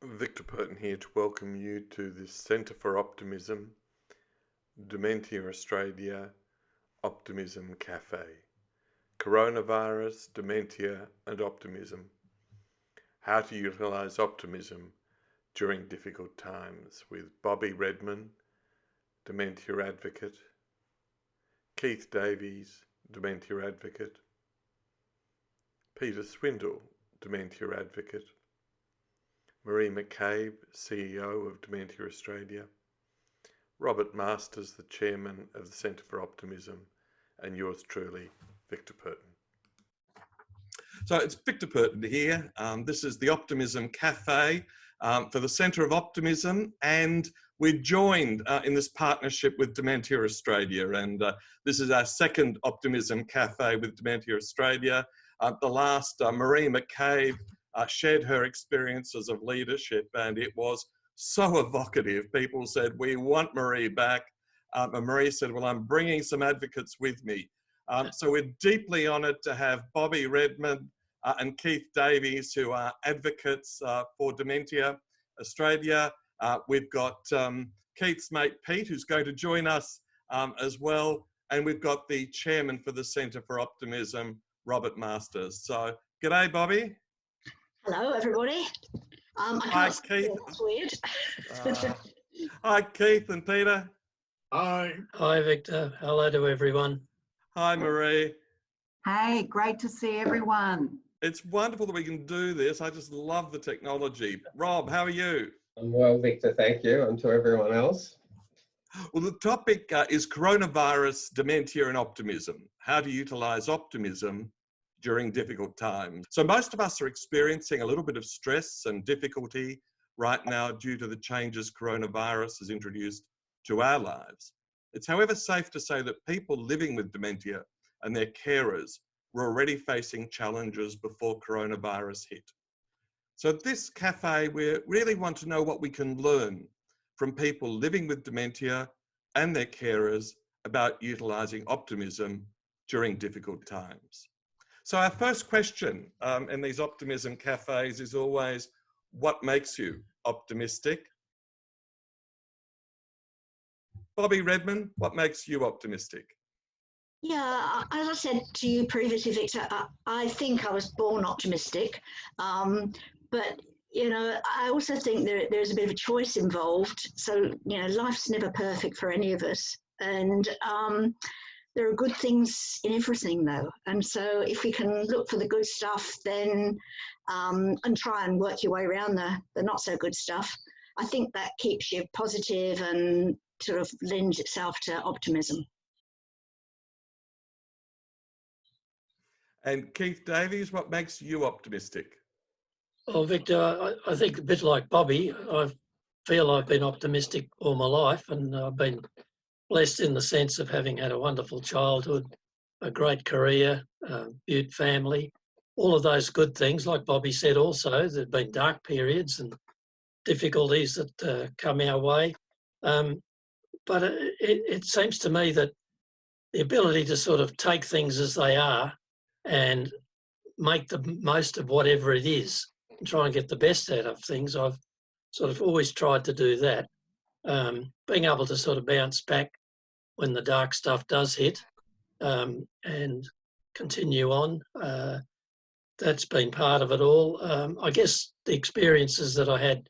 Victor Perton here to welcome you to the Centre for Optimism, Dementia Australia Optimism Cafe. Coronavirus, Dementia and Optimism. How to utilise optimism during difficult times with Redman, Dementia Advocate, Keith Davies, Dementia Advocate, Peter Swindle, Dementia Advocate, Maree McCabe, CEO of Dementia Australia, Robert Masters, the Chairman of the Centre for Optimism, and yours truly, Victor Perton. So it's Victor Perton here. This is the Optimism Cafe for the Centre of Optimism, and we're joined in this partnership with Dementia Australia, and this is our second Optimism Cafe with Dementia Australia. The last, Maree McCabe shared her experiences of leadership, and it was so evocative. People said, we want Maree back. And Maree said, well, I'm bringing some advocates with me. So we're deeply honoured to have Redman and Keith Davies, who are advocates for Dementia Australia. We've got Keith's mate Pete, who's going to join us as well. And we've got the chairman for the Centre for Optimism, Robert Masters. So, g'day, Bobby. Hello, everybody. Hi, Keith. That's weird. Hi, Keith and Peter. Hi. Hi, Victor. Hello to everyone. Hi, Maree. Hey, great to see everyone. It's wonderful that we can do this. I just love the technology. Rob, how are you? I'm well, Victor, thank you, and to everyone else. Well, the topic is coronavirus, dementia and optimism. How to utilise optimism during difficult times. So most of us are experiencing a little bit of stress and difficulty right now due to the changes coronavirus has introduced to our lives. It's however safe to say that people living with dementia and their carers were already facing challenges before coronavirus hit. So at this cafe, we really want to know what we can learn from people living with dementia and their carers about utilising optimism during difficult times. So our first question in these optimism cafes is always, what makes you optimistic? Redman, what makes you optimistic? Yeah, as I said to you previously, Victor, I think I was born optimistic. But, you know, I also think there's a bit of a choice involved. So, you know, life's never perfect for any of us. And there are good things in everything, though. And so if we can look for the good stuff, then and try and work your way around the not so good stuff, I think that keeps you positive and sort of lends itself to optimism. And Keith Davies, what makes you optimistic? Well, Victor, I think a bit like Bobby, I feel I've been optimistic all my life, and I've been blessed in the sense of having had a wonderful childhood, a great career, beaut family, all of those good things. Like Bobby said also, there have been dark periods and difficulties that come our way. But it seems to me that the ability to sort of take things as they are and make the most of whatever it is and try and get the best out of things, I've sort of always tried to do that. Being able to sort of bounce back when the dark stuff does hit and continue on, that's been part of it all. I guess the experiences that I had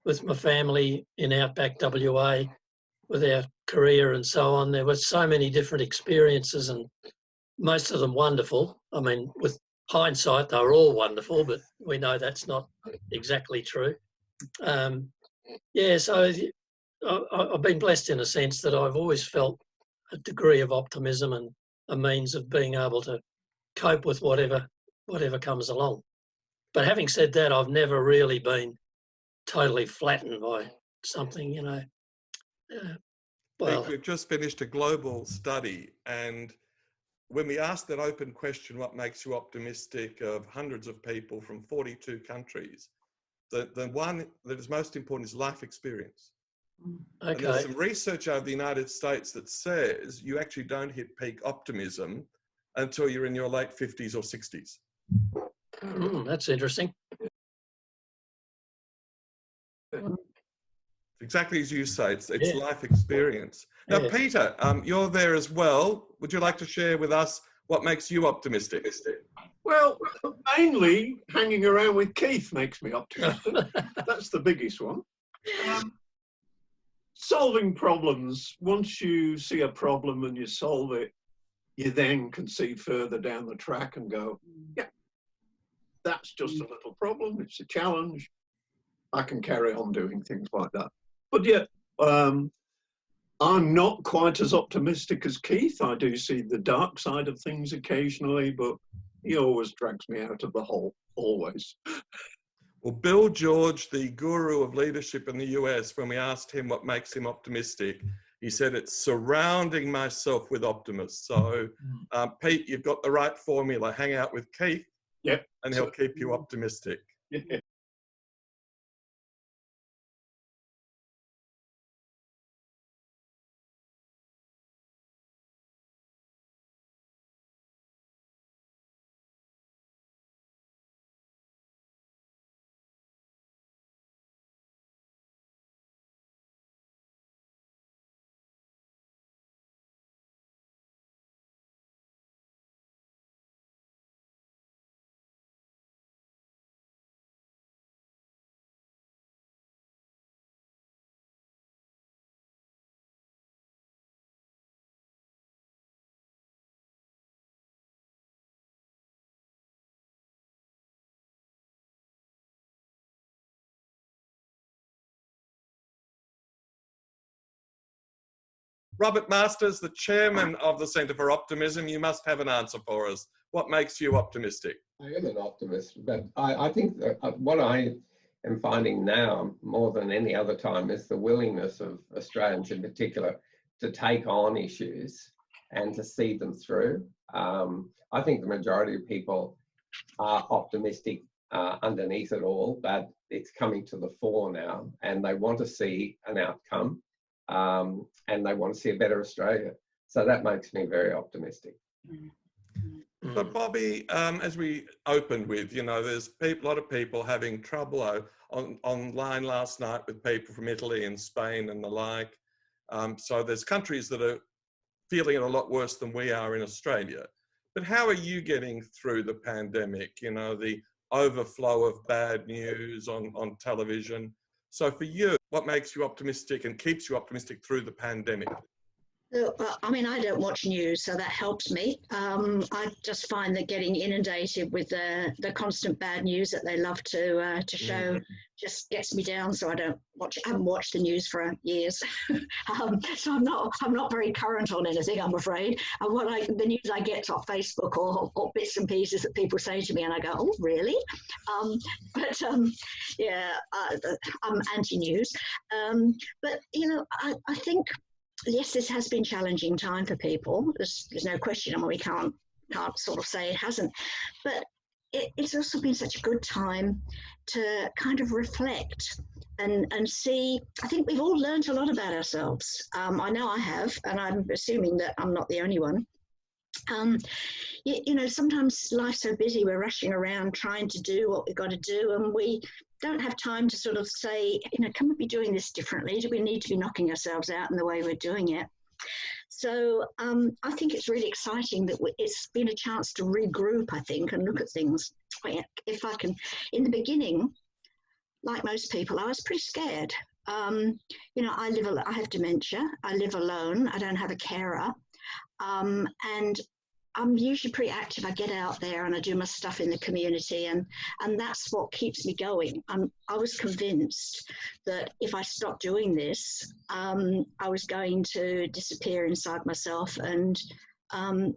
with my family in Outback WA, with our career and so on, there were so many different experiences and most of them wonderful. I mean, with hindsight, they were all wonderful, but we know that's not exactly true. Yeah, so I've been blessed in a sense that I've always felt a degree of optimism and a means of being able to cope with whatever comes along. But having said that, I've never really been totally flattened by something, you know. Well, we've just finished a global study, and when we asked that open question, what makes you optimistic, of hundreds of people from 42 countries, the one that is most important is life experience. Okay. And there's some research out of the United States that says you actually don't hit peak optimism until you're in your late 50s or 60s. That's interesting. Exactly as you say, it's Yeah. life experience. Now, Yeah. Peter, you're there as well. Would you like to share with us what makes you optimistic? Well, mainly hanging around with Keith makes me optimistic. That's the biggest one. Solving problems. Once you see a problem and you solve it, you then can see further down the track and go, yeah, that's just a little problem. It's a challenge. I can carry on doing things like that. But yeah, I'm not quite as optimistic as Keith. I do see the dark side of things occasionally, but he always drags me out of the hole, always. Well, Bill George, the guru of leadership in the US, when we asked him what makes him optimistic, he said it's surrounding myself with optimists. So, Pete, you've got the right formula. Hang out with Keith, yep, and he'll keep you optimistic. Yeah. Robert Masters, the chairman of the Centre for Optimism, you must have an answer for us. What makes you optimistic? I am an optimist, but I think that what I am finding now more than any other time is the willingness of Australians in particular to take on issues and to see them through. I think the majority of people are optimistic underneath it all, but it's coming to the fore now, and they want to see an outcome, and they want to see a better Australia. So that makes me very optimistic. So, Bobby, as we opened with, you know, there's a lot of people having trouble online last night with people from Italy and Spain and the like. So there's countries that are feeling it a lot worse than we are in Australia. But how are you getting through the pandemic? You know, the overflow of bad news on television. So for you, what makes you optimistic and keeps you optimistic through the pandemic? I mean, I don't watch news, so that helps me. I just find that getting inundated with the constant bad news that they love to show just gets me down. So I haven't watched the news for years. So I'm not very current on anything, I'm afraid. And the news I get off Facebook or bits and pieces that people say to me, and I go, oh, really? Yeah, I'm anti-news. But you know, I think. Yes, this has been a challenging time for people. There's no question. I mean, we can't sort of say it hasn't. But it's also been such a good time to kind of reflect and see. I think we've all learned a lot about ourselves. I know I have, and I'm assuming that I'm not the only one. You know, sometimes life's so busy, we're rushing around trying to do what we've got to do, and we don't have time to sort of say, you know, can we be doing this differently? Do we need to be knocking ourselves out in the way we're doing it? So I think it's really exciting that it's been a chance to regroup, I think, and look at things. If I can, in the beginning, like most people, I was pretty scared. You know, I have dementia. I live alone. I don't have a carer. And I'm usually pretty active. I get out there and I do my stuff in the community, and that's what keeps me going. I was convinced that if I stopped doing this, I was going to disappear inside myself and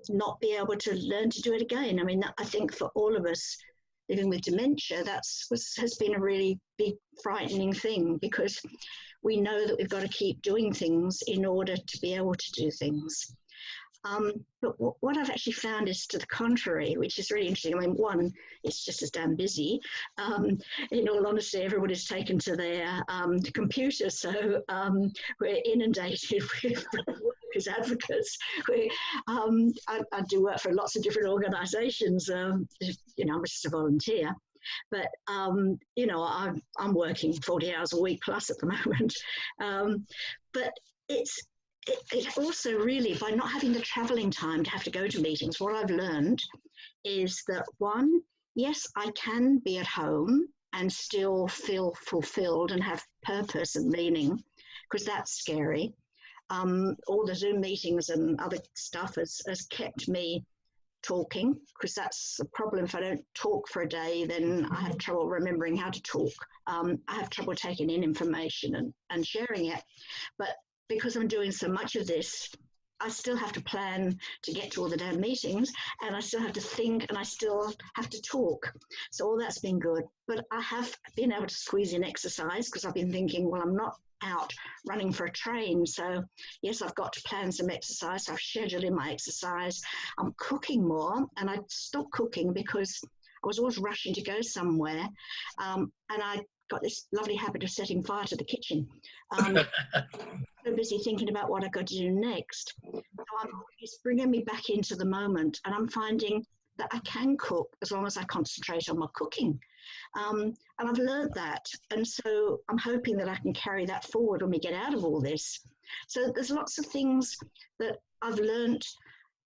not be able to learn to do it again. I mean, I think for all of us living with dementia, has been a really big, frightening thing, because we know that we've got to keep doing things in order to be able to do things. But what I've actually found is to the contrary, which is really interesting. I mean, one, it's just as damn busy. In all honesty, everybody's taken to their computer, so we're inundated with work as advocates. I do work for lots of different organisations. You know, I'm just a volunteer. But you know, I'm working 40 hours a week plus at the moment. But it also really, by not having the travelling time to have to go to meetings, what I've learned is that one, yes, I can be at home and still feel fulfilled and have purpose and meaning, because that's scary. All the Zoom meetings and other stuff has kept me talking, because that's a problem. If I don't talk for a day, then I have trouble remembering how to talk. I have trouble taking in information and sharing it. But because I'm doing so much of this, I still have to plan to get to all the damn meetings, and I still have to think, and I still have to talk. So all that's been good. But I have been able to squeeze in exercise, because I've been thinking, well, I'm not out running for a train. So yes, I've got to plan some exercise. I've scheduled in my exercise. I'm cooking more, and I stopped cooking because I was always rushing to go somewhere. And I got this lovely habit of setting fire to the kitchen. So busy thinking about what I've got to do next. So it's bringing me back into the moment, and I'm finding that I can cook as long as I concentrate on my cooking. And I've learned that. And so I'm hoping that I can carry that forward when we get out of all this. So there's lots of things that I've learned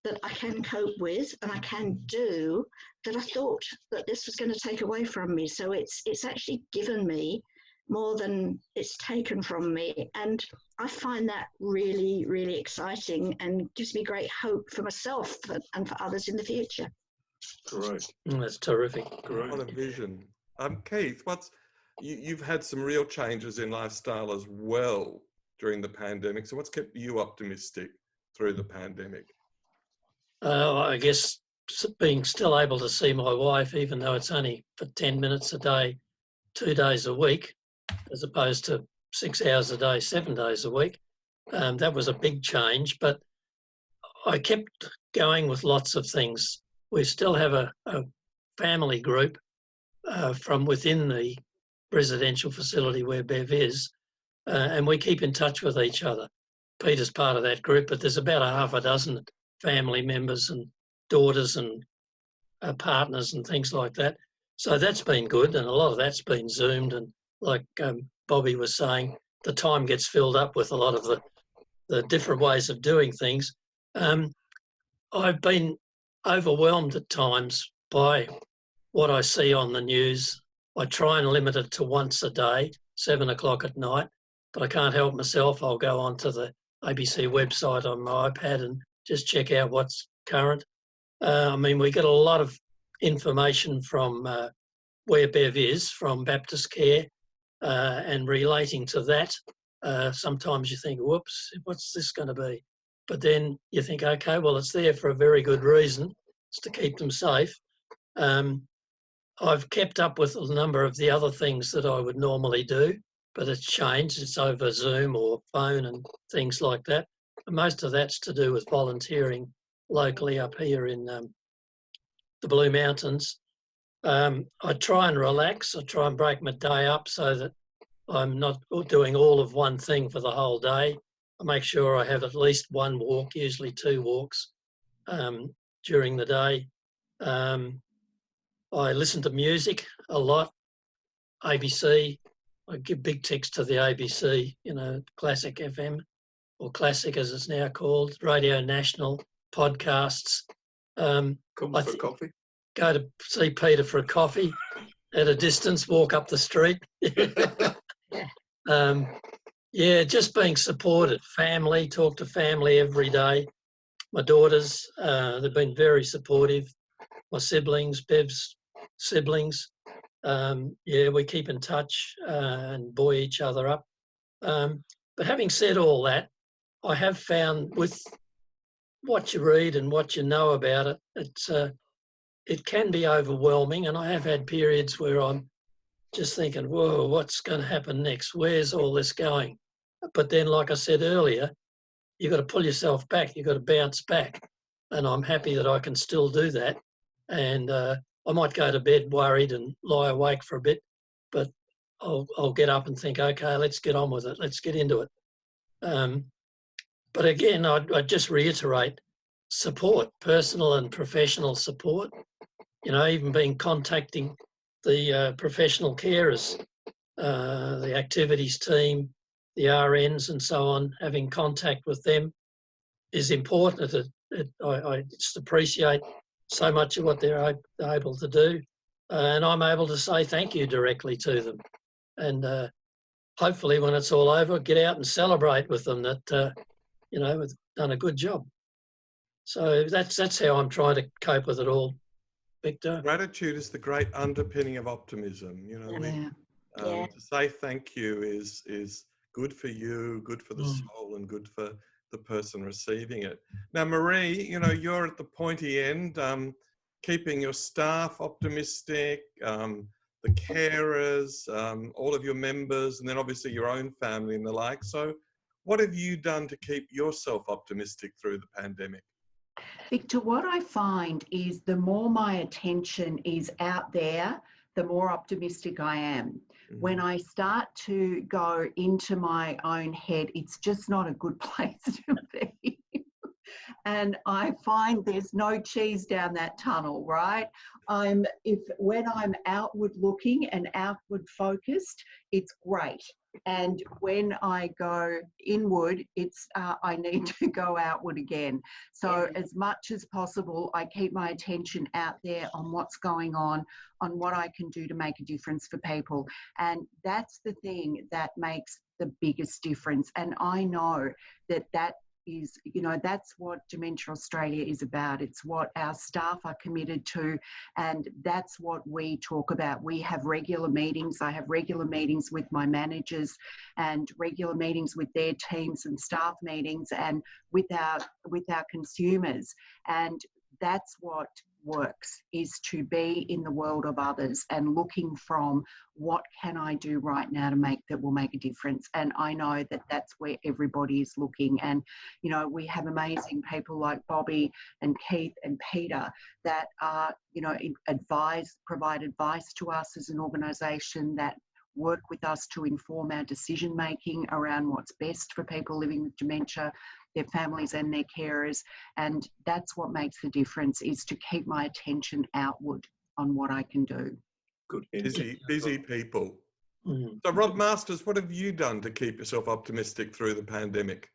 that I can cope with and I can do that I thought that this was going to take away from me. So it's actually given me more than it's taken from me. And I find that really, really exciting and gives me great hope for myself and for others in the future. Great. That's terrific. Great. What a vision. Keith, you've had some real changes in lifestyle as well during the pandemic. So what's kept you optimistic through the pandemic? I guess being still able to see my wife, even though it's only for 10 minutes a day, 2 days a week, as opposed to 6 hours a day, 7 days a week. That was a big change, but I kept going with lots of things. We still have a family group from within the residential facility where Bev is, and we keep in touch with each other. Peter's part of that group, but there's about a half a dozen family members and daughters and partners and things like that. So that's been good, and a lot of that's been Zoomed, and like Bobby was saying, the time gets filled up with a lot of the different ways of doing things. I've been overwhelmed at times by what I see on the news. I try and limit it to once a day, 7 o'clock at night, but I can't help myself. I'll go onto the ABC website on my iPad and just check out what's current. I mean, we get a lot of information from where Bev is, from Baptist Care, and relating to that. Sometimes you think, whoops, what's this going to be? But then you think, okay, well, it's there for a very good reason. It's to keep them safe. I've kept up with a number of the other things that I would normally do, but it's changed. It's over Zoom or phone and things like that. And most of that's to do with volunteering locally up here in the Blue Mountains. I try and relax. I try and break my day up so that I'm not doing all of one thing for the whole day. I make sure I have at least one walk, usually 2 walks during the day. I listen to music a lot. ABC, I give big ticks to the ABC, you know, Classic FM, or Classic as it's now called, Radio National, podcasts. Come for coffee. Go to see Peter for a coffee at a distance, walk up the street. Yeah, just being supported. Family, talk to family every day. My daughters, they've been very supportive. My siblings, Bev's siblings, yeah, we keep in touch and buoy each other up. But having said all that, I have found with what you read and what you know about it, it can be overwhelming, and I have had periods where I'm just thinking, whoa, what's going to happen next? Where's all this going? But then, like I said earlier, you've got to pull yourself back. You've got to bounce back. And I'm happy that I can still do that. And I might go to bed worried and lie awake for a bit, but I'll get up and think, okay, let's get on with it. Let's get into it. But again, I'd just reiterate support, personal and professional support. You know, even contacting the professional carers, the activities team, the RNs and so on, having contact with them is important. I just appreciate so much of what they're able to do, and I'm able to say thank you directly to them. And hopefully when it's all over, get out and celebrate with them that, you know, we've done a good job. So that's how I'm trying to cope with it all, Victor. Gratitude is the great underpinning of optimism. You know, to say thank you is good for you, good for the soul, and good for the person receiving it. Now, Maree, you know, you're at the pointy end, keeping your staff optimistic, the carers, all of your members, and then obviously your own family and the like. So what have you done to keep yourself optimistic through the pandemic? Victor, what I find is the more my attention is out there, the more optimistic I am. When I start to go into my own head, it's just not a good place to be. And I find there's no cheese down that tunnel, right? When I'm outward looking and outward focused, it's great. And when I go inward, it's I need to go outward again. So as much as possible, I keep my attention out there on what's going on what I can do to make a difference for people. And that's the thing that makes the biggest difference. And I know that is, you know, that's what Dementia Australia is about. It's what our staff are committed to, and that's what we talk about. We have regular meetings. I have regular meetings with my managers and regular meetings with their teams and staff meetings and with our consumers. And that's what works, is to be in the world of others and looking from what can I do right now that will make a difference. And I know that that's where everybody is looking. And, you know, we have amazing people like Bobby and Keith and Peter that are, you know, provide advice to us as an organisation, that work with us to inform our decision making around what's best for people living with dementia, their families and their carers. And that's what makes the difference, is to keep my attention outward on what I can do. Good. Busy people. So Rob Masters, what have you done to keep yourself optimistic through the pandemic?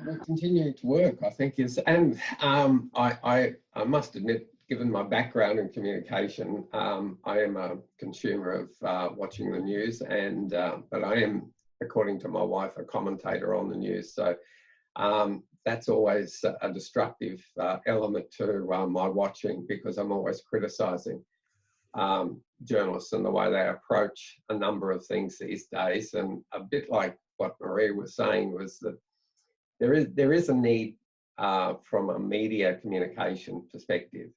Well, continuing to work, I think, and I must admit, given my background in communication, I am a consumer of watching the news, and but I am, according to my wife, a commentator on the news. So that's always a destructive element to my watching, because I'm always criticising journalists and the way they approach a number of things these days. And a bit like what Maree was saying, was that there is a need from a media communication perspective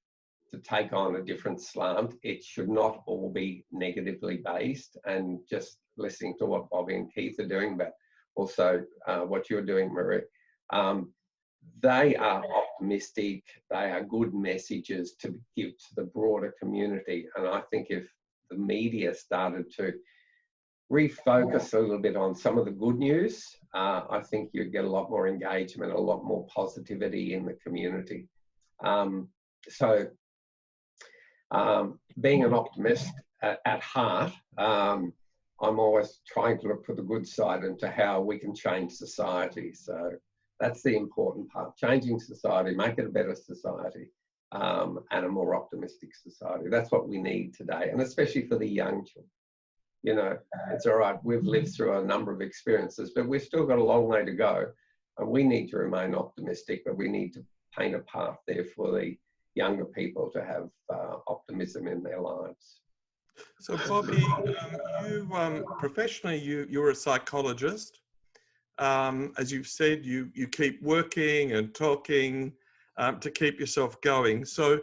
to take on a different slant. It should not all be negatively based, and just listening to what Bobby and Keith are doing, but also what you're doing, Maree. They are optimistic. They are good messages to give to the broader community. And I think if the media started to refocus a little bit on some of the good news, I think you'd get a lot more engagement, a lot more positivity in the community. Being an optimist at heart, I'm always trying to look for the good side into how we can change society. So that's the important part: changing society, make it a better society, and a more optimistic society. That's what we need today, and especially for the young children. You know, it's all right, we've lived through a number of experiences, but we've still got a long way to go, and we need to remain optimistic, but we need to paint a path there for the younger people to have optimism in their lives. So Bobby, you professionally, you're a psychologist. As you've said, you keep working and talking to keep yourself going. So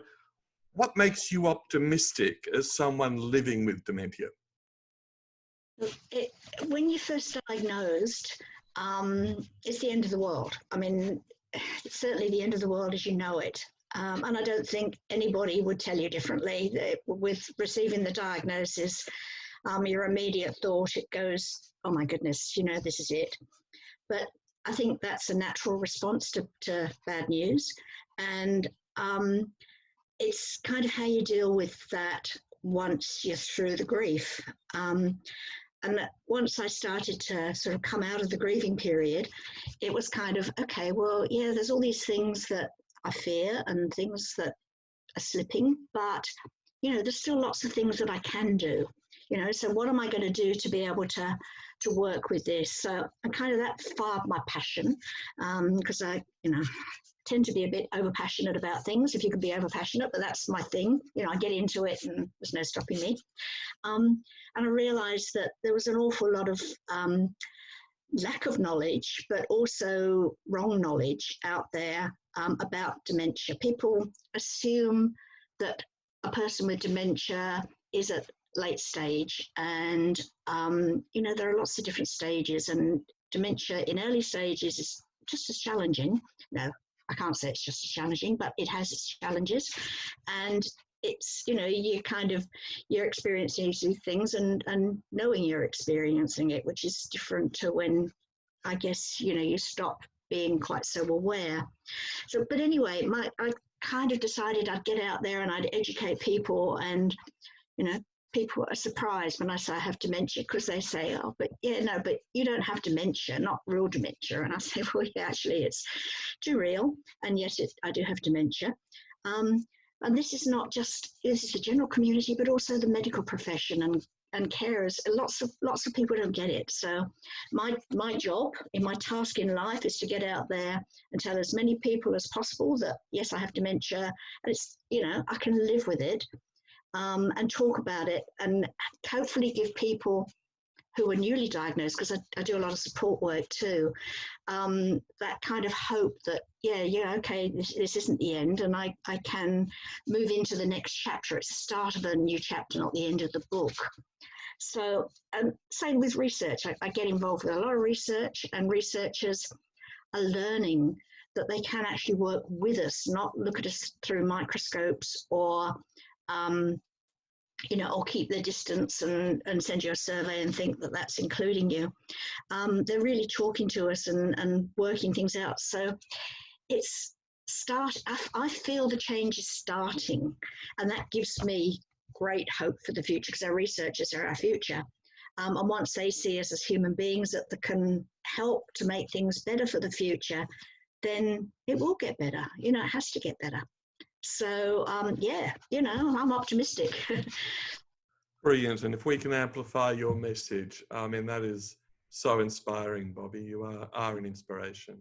what makes you optimistic as someone living with dementia? When you're first diagnosed, it's the end of the world. I mean, it's certainly the end of the world as you know it. And I don't think anybody would tell you differently. With receiving the diagnosis, your immediate thought, it goes, oh my goodness, you know, this is it. But I think that's a natural response to bad news. And it's kind of how you deal with that once you're through the grief. And once I started to sort of come out of the grieving period, it was kind of, okay, well, yeah, there's all these things that I fear and things that are slipping, but, you know, there's still lots of things that I can do, you know, so what am I going to do to be able to work with this? So and kind of that fired my passion, because I, you know, tend to be a bit over passionate about things, if you can be over passionate, but that's my thing. You know, I get into it and there's no stopping me. And I realised that there was an awful lot of lack of knowledge, but also wrong knowledge out there about dementia. People assume that a person with dementia is at late stage, and you know, there are lots of different stages, and dementia in early stages is just as challenging. No, I can't say it's just as challenging, but it has its challenges, and it's, you know, you're experiencing these things and knowing you're experiencing it, which is different to when, I guess, you know, you stop being quite so aware. So, but anyway, I kind of decided I'd get out there and I'd educate people, and, you know, people are surprised when I say I have dementia, because they say, oh, but yeah, no, but you don't have dementia, not real dementia. And I say, well, yeah, actually, it's too real. And yes, I do have dementia. And this is not just, this is the general community, but also the medical profession and carers. Lots of people don't get it. So my job, my task in life, is to get out there and tell as many people as possible that, yes, I have dementia, and it's, you know, I can live with it. And talk about it, and hopefully give people who are newly diagnosed, because I do a lot of support work too, that kind of hope that, yeah, okay, this isn't the end, and I can move into the next chapter. It's the start of a new chapter, not the end of the book. So, same with research. I get involved with a lot of research, and researchers are learning that they can actually work with us, not look at us through microscopes or you know, or keep their distance and send you a survey and think that that's including you. They're really talking to us and working things out. So it's I feel the change is starting, and that gives me great hope for the future, because our researchers are our future. And once they see us as human beings that can help to make things better for the future, then it will get better. You know, it has to get better. So, yeah, you know, I'm optimistic. Brilliant. And if we can amplify your message, I mean, that is so inspiring, Bobby. You are an inspiration.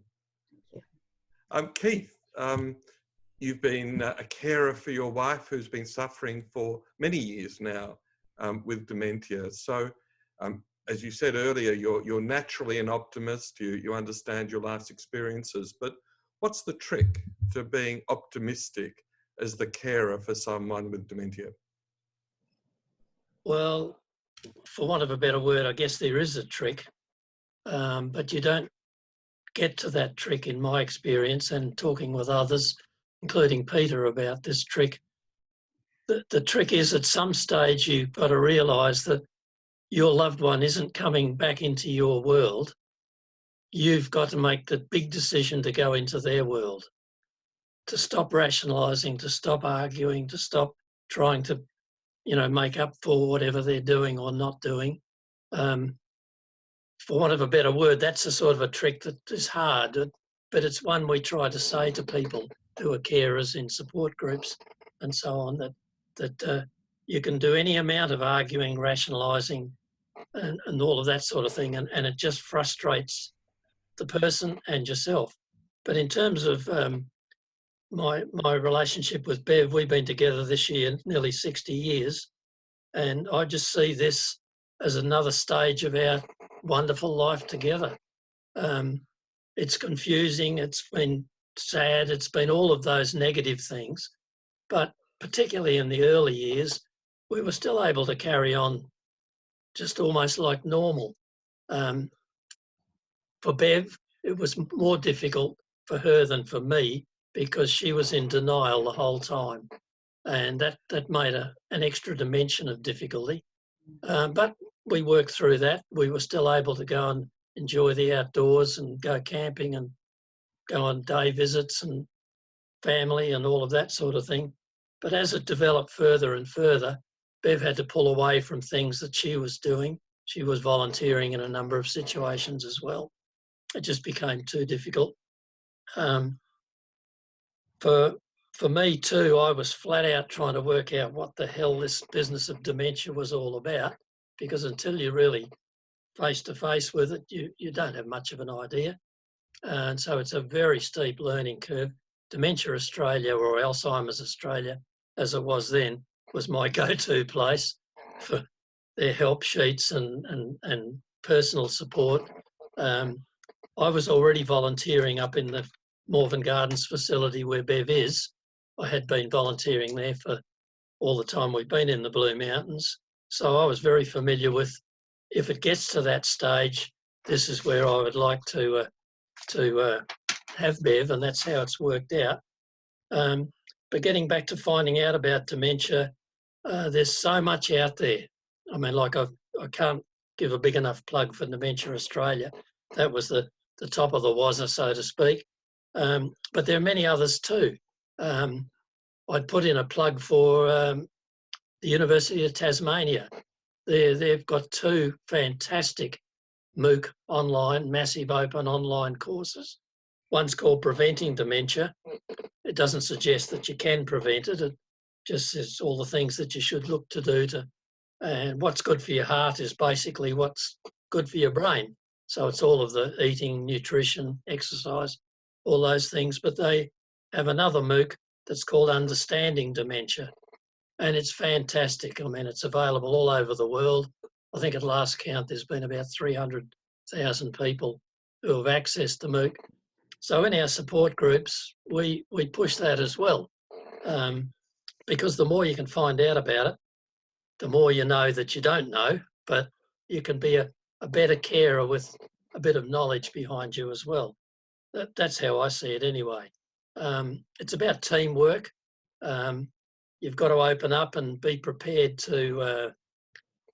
Thank you. Keith, you've been a carer for your wife, who's been suffering for many years now with dementia. So, as you said earlier, you're naturally an optimist. You understand your life's experiences. But what's the trick to being optimistic as the carer for someone with dementia? Well, for want of a better word, I guess there is a trick, but you don't get to that trick, in my experience, and talking with others, including Peter, about this trick. The trick is, at some stage you've got to realise that your loved one isn't coming back into your world. You've got to make the big decision to go into their world, to stop rationalising, to stop arguing, to stop trying to, you know, make up for whatever they're doing or not doing. For want of a better word, that's a sort of a trick that is hard, but it's one we try to say to people who are carers in support groups and so on, that you can do any amount of arguing, rationalising and all of that sort of thing, and it just frustrates the person and yourself. But in terms of my relationship with Bev, we've been together this year nearly 60 years, and I just see this as another stage of our wonderful life together. It's confusing, it's been sad, it's been all of those negative things, but particularly in the early years, we were still able to carry on just almost like normal. For Bev, it was more difficult for her than for me, because she was in denial the whole time, and that made an extra dimension of difficulty. But we worked through that. We were still able to go and enjoy the outdoors and go camping and go on day visits and family and all of that sort of thing. But as it developed further and further, Bev had to pull away from things that she was doing. She was volunteering in a number of situations as well. It just became too difficult. For me too, I was flat out trying to work out what the hell this business of dementia was all about, because until you're really face to face with it, you don't have much of an idea. And so it's a very steep learning curve. Dementia Australia, or Alzheimer's Australia, as it was then, was my go-to place for their help sheets and personal support. I was already volunteering up in the Morven Gardens facility where Bev is. I had been volunteering there for all the time we've been in the Blue Mountains. So I was very familiar with, if it gets to that stage, this is where I would like to have Bev, and that's how it's worked out. But getting back to finding out about dementia, there's so much out there. I mean, like I can't give a big enough plug for Dementia Australia. That was the top of the wazza, so to speak. But there are many others too. I'd put in a plug for the University of Tasmania. They've got 2 fantastic MOOC online, massive open online courses. One's called Preventing Dementia. It doesn't suggest that you can prevent it. It just says all the things that you should look to do to, and what's good for your heart is basically what's good for your brain. So it's all of the eating, nutrition, exercise, all those things. But they have another MOOC that's called Understanding Dementia. And it's fantastic. I mean, it's available all over the world. I think at last count, there's been about 300,000 people who have accessed the MOOC. So in our support groups, we push that as well, because the more you can find out about it, the more you know that you don't know, but you can be a better carer with a bit of knowledge behind you as well. That's how I see it anyway. It's about teamwork. You've got to open up and be prepared to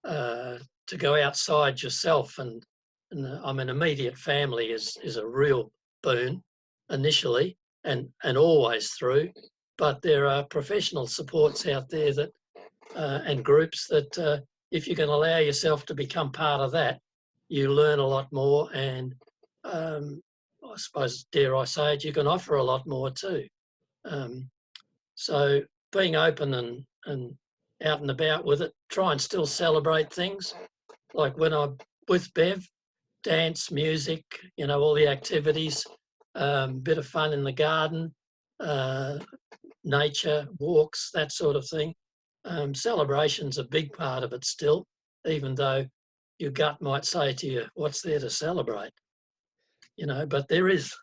go outside yourself. And I mean, immediate family is a real boon initially and always through. But there are professional supports out there that and groups that if you can allow yourself to become part of that, you learn a lot more, and I suppose, dare I say it, you can offer a lot more too. So being open and out and about with it, try and still celebrate things. Like when I'm with Bev, dance, music, you know, all the activities, bit of fun in the garden, nature, walks, that sort of thing. Celebration's a big part of it still, even though your gut might say to you, what's there to celebrate? You know, but there's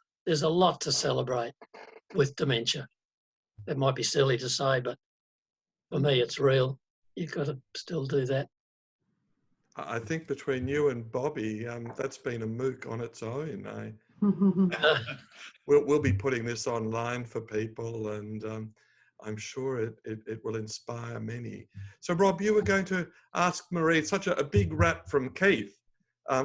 a lot to celebrate with dementia. It might be silly to say, but for me, it's real. You've got to still do that. I think between you and Bobby, that's been a MOOC on its own. We'll be putting this online for people, and I'm sure it will inspire many. So Rob, you were going to ask Maree, such a big rap from Keith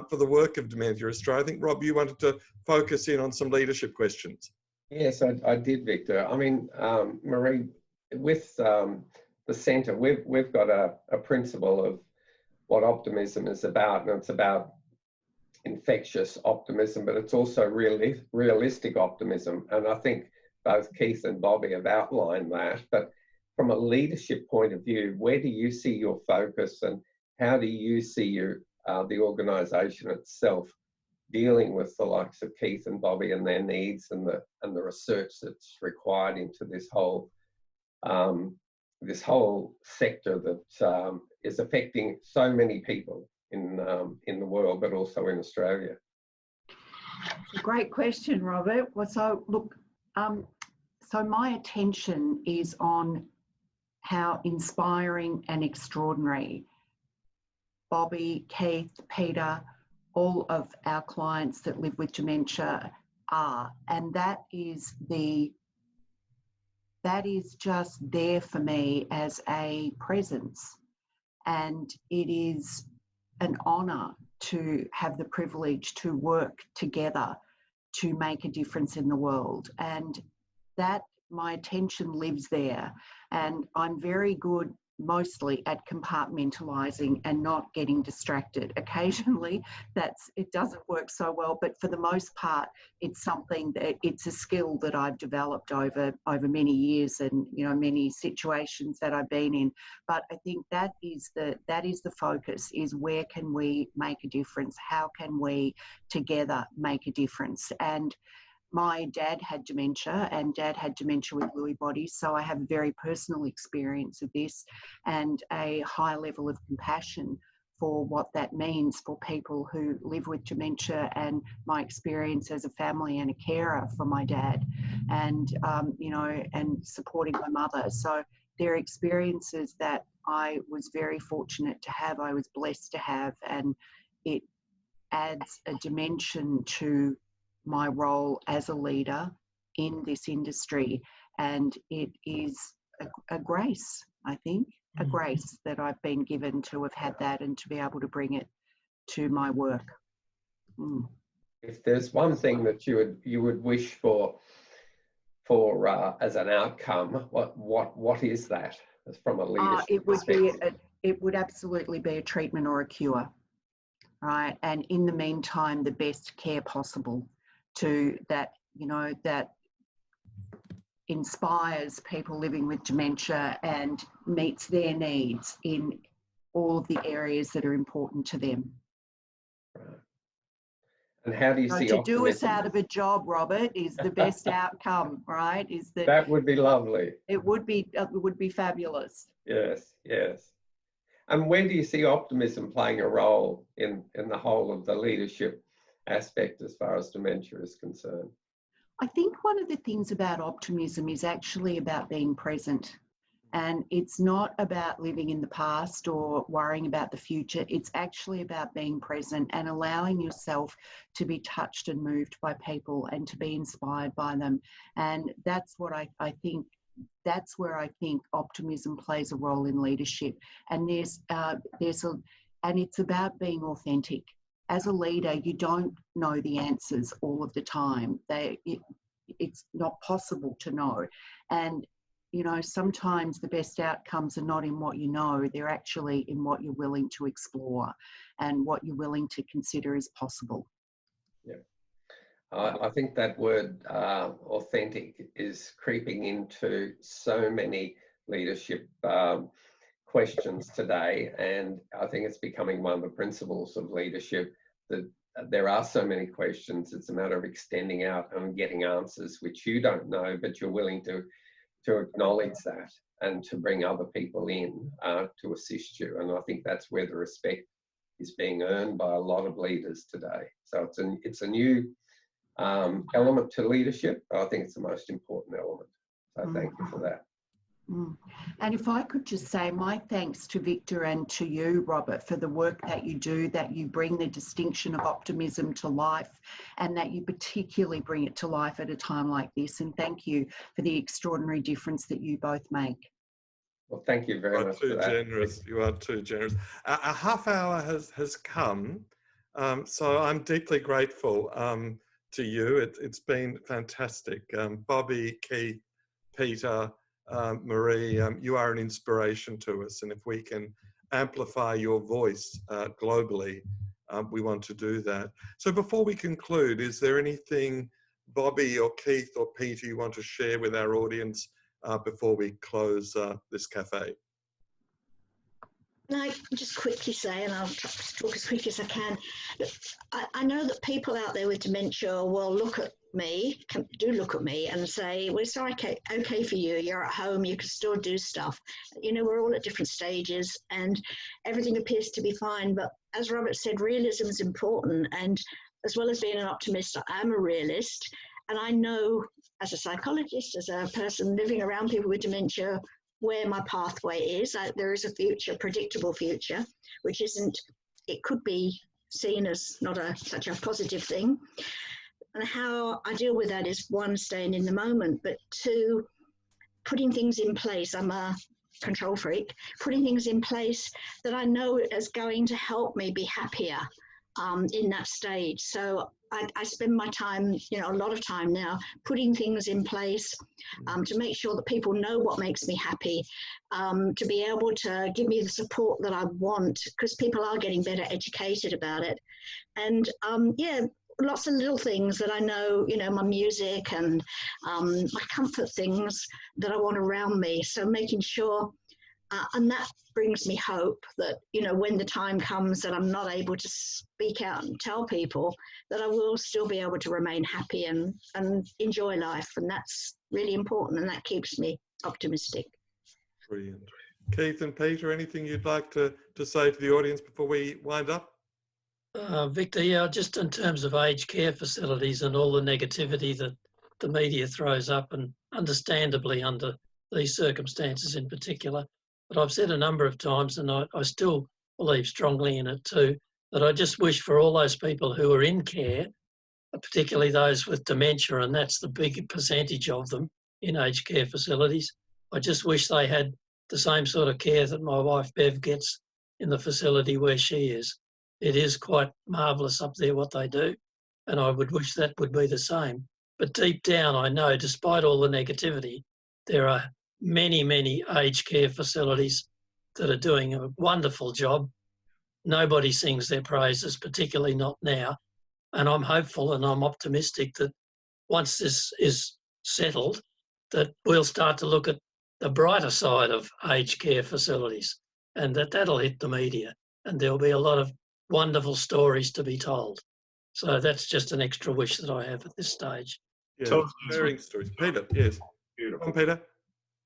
for the work of Dementia Australia. I think, Rob, you wanted to focus in on some leadership questions. Yes, I did, Victor. I mean, Maree, with the centre, we've got a principle of what optimism is about, and it's about infectious optimism, but it's also realistic optimism. And I think both Keith and Bobby have outlined that. But from a leadership point of view, where do you see your focus, and how do you see the organisation itself dealing with the likes of Keith and Bobby and their needs and the research that's required into this whole sector that is affecting so many people in the world, but also in Australia? It's a great question, Robert. Well, so look, so my attention is on how inspiring and extraordinary Bobby, Keith, Peter, all of our clients that live with dementia are, and that is just there for me as a presence, and it is an honour to have the privilege to work together to make a difference in the world, and that my attention lives there. And I'm very good mostly at compartmentalizing and not getting distracted. Occasionally it doesn't work so well, but for the most part, it's something that it's a skill that I've developed over many years and, you know, many situations that I've been in. But I think that is the focus, is where can we make a difference? How can we together make a difference? And my dad had dementia, and Dad had dementia with Lewy bodies, so I have a very personal experience of this and a high level of compassion for what that means for people who live with dementia, and my experience as a family and a carer for my dad, and you know, and supporting my mother. So they're experiences that I was very fortunate to have, I was blessed to have, and it adds a dimension to my role as a leader in this industry. And it is a grace, I think, a grace that I've been given to have had that and to be able to bring it to my work. If there's one thing that you would wish for as an outcome, what is that from a leadership perspective? It would absolutely be a treatment or a cure, right? And in the meantime, the best care possible to that, you know, that inspires people living with dementia and meets their needs in all of the areas that are important to them. Right. And how do you see to do us out of a job, Robert, is the best outcome, right? Is that would be lovely. It would be fabulous. Yes, yes. And when do you see optimism playing a role in the whole of the leadership aspect as far as dementia is concerned? I think one of the things about optimism is actually about being present. And it's not about living in the past or worrying about the future. It's actually about being present and allowing yourself to be touched and moved by people and to be inspired by them. And that's what I think, that's where I think optimism plays a role in leadership. And and it's about being authentic. As a leader, you don't know the answers all of the time. It's not possible to know. And, you know, sometimes the best outcomes are not in what you know, they're actually in what you're willing to explore and what you're willing to consider as possible. Yeah. I think that word authentic is creeping into so many leadership questions today, and I think it's becoming one of the principles of leadership that there are so many questions. It's a matter of extending out and getting answers which you don't know, but you're willing to acknowledge that and to bring other people in to assist you. And I think that's where the respect is being earned by a lot of leaders today. So it's a new element to leadership, but I think it's the most important element. So thank you for that. And if I could just say my thanks to Victor and to you, Robert, for the work that you do, that you bring the distinction of optimism to life, and that you particularly bring it to life at a time like this. And thank you for the extraordinary difference that you both make. Well, thank you very much for that. Generous. You are too generous. A half hour has come, so I'm deeply grateful to you. It's been fantastic. Bobby, Keith, Peter, Maree, you are an inspiration to us, and if we can amplify your voice globally, we want to do that. So before we conclude, is there anything Bobby or Keith or Peter you want to share with our audience before we close this cafe? Can I just quickly say, and I'll talk as quick as I can, I know that people out there with dementia will look at me and say, well, it's okay for you, you're at home, you can still do stuff. You know, we're all at different stages and everything appears to be fine. But as Robert said, realism is important. And as well as being an optimist, I am a realist. And I know as a psychologist, as a person living around people with dementia, where my pathway is. There is a future, predictable future, which isn't, it could be seen as not such a positive thing. And how I deal with that is, one, staying in the moment, but two, putting things in place. I'm a control freak, putting things in place that I know is going to help me be happier in that stage. So I spend my time, a lot of time now, putting things in place to make sure that people know what makes me happy, to be able to give me the support that I want, because people are getting better educated about it. And lots of little things that I know, my music and my comfort things that I want around me. So making sure, and that brings me hope that, when the time comes that I'm not able to speak out and tell people, that I will still be able to remain happy and enjoy life. And that's really important, and that keeps me optimistic. Brilliant. Keith and Peter, anything you'd like to say to the audience before we wind up? Victor, just in terms of aged care facilities and all the negativity that the media throws up, and understandably under these circumstances in particular, but I've said a number of times, and I still believe strongly in it too, that I just wish for all those people who are in care, particularly those with dementia, and that's the big percentage of them in aged care facilities, I just wish they had the same sort of care that my wife Bev gets in the facility where she is. It is quite marvellous up there what they do, and I would wish that would be the same. But deep down, I know, despite all the negativity, there are many, many aged care facilities that are doing a wonderful job. Nobody sings their praises, particularly not now. And I'm hopeful and I'm optimistic that once this is settled, that we'll start to look at the brighter side of aged care facilities, and that'll hit the media, and there'll be a lot of wonderful stories to be told. So that's just an extra wish that I have at this stage. Yeah, sharing stories. Peter, yes. Beautiful. Come on, Peter.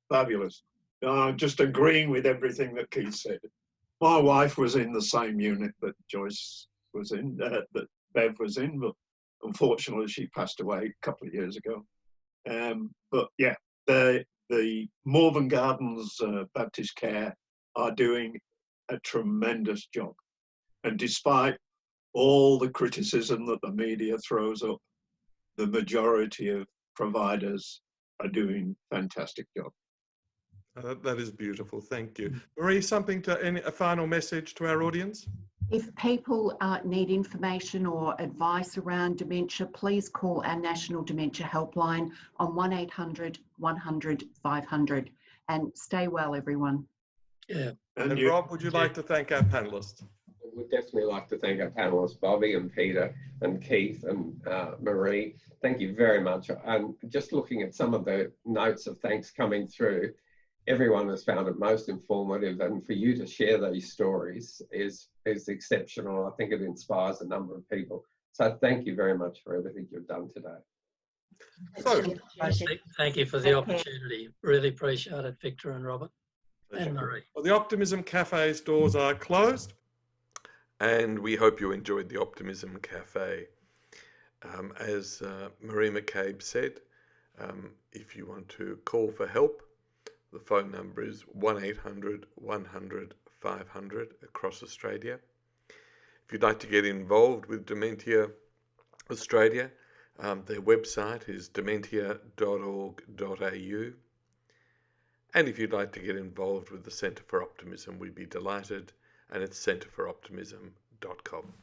Fabulous. Just agreeing with everything that Keith said. My wife was in the same unit that Joyce was in, that Bev was in, but unfortunately she passed away a couple of years ago. But yeah, the Morven Gardens Baptist Care are doing a tremendous job. And despite all the criticism that the media throws up, the majority of providers are doing a fantastic job. That is beautiful. Thank you. Maree, a final message to our audience? If people need information or advice around dementia, please call our National Dementia Helpline on 1800 100 500. And stay well, everyone. Yeah. And Rob, would you like to thank our panellists? I would definitely like to thank our panellists, Bobby and Peter and Keith and Maree. Thank you very much. And just looking at some of the notes of thanks coming through, everyone has found it most informative, and for you to share these stories is exceptional. I think it inspires a number of people. So thank you very much for everything you've done today. So, thank you for the opportunity. Really appreciate it, Victor and Robert and Maree. Well, the Optimism Cafe's doors are closed, and we hope you enjoyed the Optimism Cafe. As Maree McCabe said, if you want to call for help, the phone number is 1800 100 500 across Australia. If you'd like to get involved with Dementia Australia, their website is dementia.org.au. And if you'd like to get involved with the Centre for Optimism, we'd be delighted, and it's centreforoptimism.com.